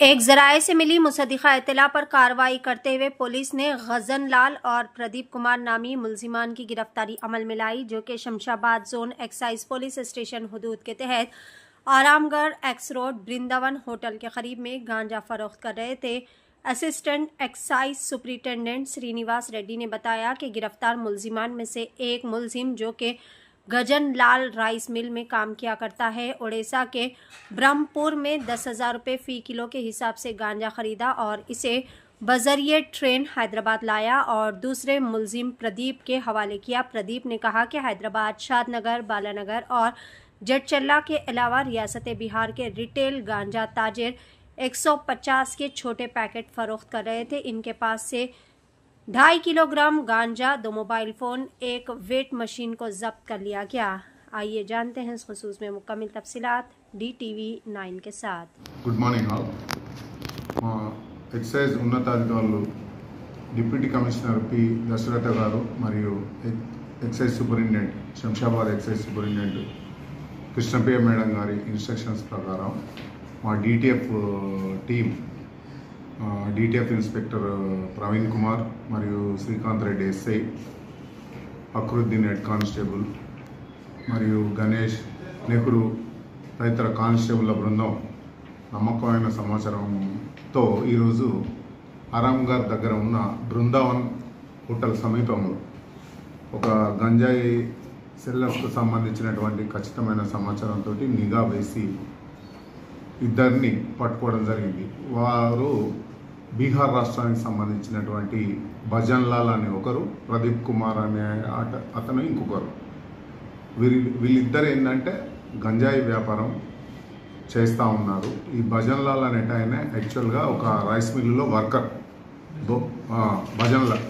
एक जराये से मिली मुसद्दिका इत्तला पर कार्रवाई करते हुए पुलिस ने गजन लाल और प्रदीप कुमार नामी मुलजिमान की गिरफ्तारी अमल में लाई, जो कि Shamshabad zone excise police station हुदूद के तहत Aramgarh X road Vrindavan hotel के करीब में गांजा फरोख्त कर रहे थे। Assistant excise superintendent Srinivas Reddy ने बताया कि गिरफ्तार मुलजिमान में से एक मुलजिम, जो कि गजन लाल राइस मिल में काम किया करता है, उड़ीसा के ब्रह्मपुर में 10,000 रुपये फी किलो के हिसाब से गांजा खरीदा और इसे बजरिए ट्रेन हैदराबाद लाया और दूसरे मुलजिम प्रदीप के हवाले किया। प्रदीप ने कहा कि हैदराबाद, शादनगर, बालानगर और जटचल्ला के अलावा रियासत बिहार के रिटेल गांजा ताजिर 150 के छोटे पैकेट फरोख्त कर रहे थे। इनके पास से 2.5 किलोग्राम गांजा, 2 मोबाइल फ़ोन, एक वेट मशीन को जब्त कर लिया गया। आइए जानते हैं इस खुसूस में मुकम्मल तफसीलात DTV 9 के साथ। Good morning all. ఎక్సైజ్ ఉన్నతాధికారులు డిప్యూటీ కమిషనర్ పి దశరథ గారు మరియు excise superintendent Shamshabad excise superintendent Krishnapriya madam గారి ఇన్స్ట్రక్షన్స్ ప్రకారం మా DTF team, DTF inspector Praveen Kumar మరియు Srikanth Reddy SI, Akruddin head constable మరియు గణేష్, నెహ్రూ తదితర కానిస్టేబుల్ల బృందం నమ్మకమైన సమాచారంతో ఈరోజు ఆరాంఘర్ దగ్గర ఉన్న బృందావన్ హోటల్ సమీపంలో ఒక గంజాయి సెల్లర్స్కు సంబంధించినటువంటి ఖచ్చితమైన సమాచారంతో నిఘా వేసి ఇద్దరిని పట్టుకోవడం జరిగింది. వారు బీహార్ రాష్ట్రానికి సంబంధించినటువంటి భజన్ లాల్ అనే ఒకరు, ప్రదీప్ కుమార్ అనే అతను ఇంకొకరు. వీళ్ళిద్దరు ఏంటంటే గంజాయి వ్యాపారం చేస్తూ ఉన్నారు. ఈ భజన్ లాల్ అనేట ఆయన యాక్చువల్గా ఒక రైస్ మిల్లులో వర్కర్. గజానన్ లాల్,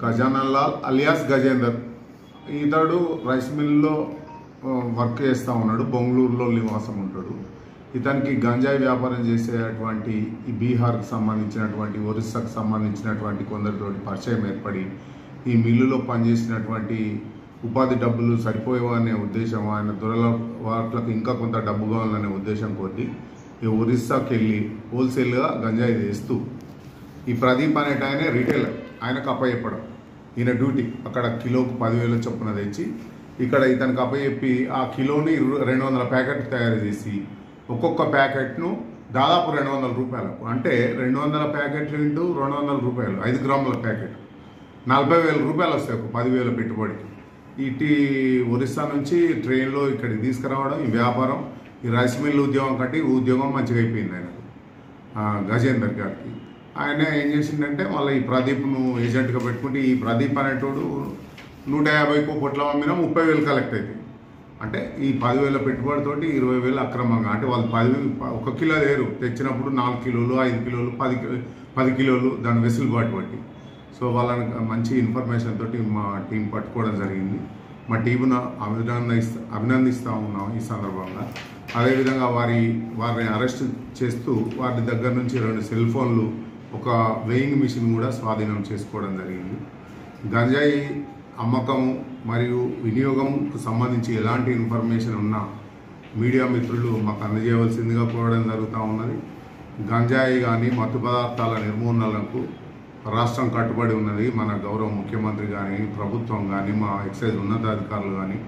గజానన్ లాల్ అలియాస్ గజేందర్. ఇతడు రైస్ మిల్లో వర్క్ చేస్తూ ఉన్నాడు, బెంగళూరులో నివాసం ఉంటాడు. ఇతనికి గంజాయి వ్యాపారం చేసేటువంటి ఈ బీహార్కి సంబంధించినటువంటి, ఒరిస్సాకు సంబంధించినటువంటి కొందరితోటి పరిచయం ఏర్పడి ఈ మిల్లులో పనిచేసినటువంటి ఉపాధి డబ్బులు సరిపోయేవనే ఉద్దేశం, ఆయన వాట్లకు ఇంకా కొంత డబ్బు కావాలనే ఉద్దేశం కొద్దీ ఈ ఒరిస్సాకి వెళ్ళి హోల్సేల్గా గంజాయి వేస్తూ ఈ ప్రదీప్ అనేట ఆయన రిటైలర్, ఆయనకు అప్పచెప్పడం. ఈయన డ్యూటీ అక్కడ కిలోకు 10,000 చొప్పున తెచ్చి ఇక్కడ ఇతనికి అప్పచెప్పి ఆ కిలోని 200 ప్యాకెట్లు తయారు చేసి ఒక్కొక్క ప్యాకెట్ను దాదాపు 200 రూపాయలకు, అంటే 200 ప్యాకెట్లు ఇంటూ 200 రూపాయలు, 5 గ్రాముల ప్యాకెట్ 40,000 రూపాయలు వస్తాయి ఒక 10,000 పెట్టుబడికి. ఇటు ఒరిస్సా నుంచి ట్రైన్లో ఇక్కడికి తీసుకురావడం, ఈ వ్యాపారం, ఈ రైస్ మిల్ ఉద్యోగం కట్టి ఉద్యోగం మంచిగా అయిపోయింది ఆయనకు, గజేందర్ గారికి. ఆయన ఏం చేసిందంటే మళ్ళీ ఈ ప్రదీప్ను ఏజెంట్గా పెట్టుకుంటే ఈ ప్రదీప్ అనేటోడు 150 పొట్ల అమ్మినా 30,000 కలెక్ట్ అవుతుంది. అంటే ఈ 10,000 పెట్టుబడితోటి 20,000 అక్రమంగా, అంటే వాళ్ళు 1 కిలో లేరు తెచ్చినప్పుడు 4 కిలోలు, 5 కిలోలు, 10 కిలోలు దాని వెసులుబాటు బట్టి. సో వాళ్ళని మంచి ఇన్ఫర్మేషన్ తోటి మా టీం పట్టుకోవడం జరిగింది. మా టీమును అభినందిస్తూ ఉన్నాం ఈ సందర్భంగా. అదేవిధంగా వారిని అరెస్ట్ చేస్తూ వారి దగ్గర నుంచి 2 సెల్ ఫోన్లు, ఒక వెయింగ్ మిషన్ కూడా స్వాధీనం చేసుకోవడం జరిగింది. గంజాయి అమ్మకము మరియు వినియోగంకు సంబంధించి ఎలాంటి ఇన్ఫర్మేషన్ ఉన్నా మీడియా మిత్రులు మాకు అందజేయవలసిందిగా కోరడం జరుగుతూ ఉన్నది. గంజాయి కానీ మత్తు పదార్థాల నిర్మూలనకు రాష్ట్రం కట్టుబడి ఉన్నది. మన గౌరవ ముఖ్యమంత్రి కానీ, ప్రభుత్వం కానీ, మా ఎక్సైజ్ ఉన్నతాధికారులు కానీ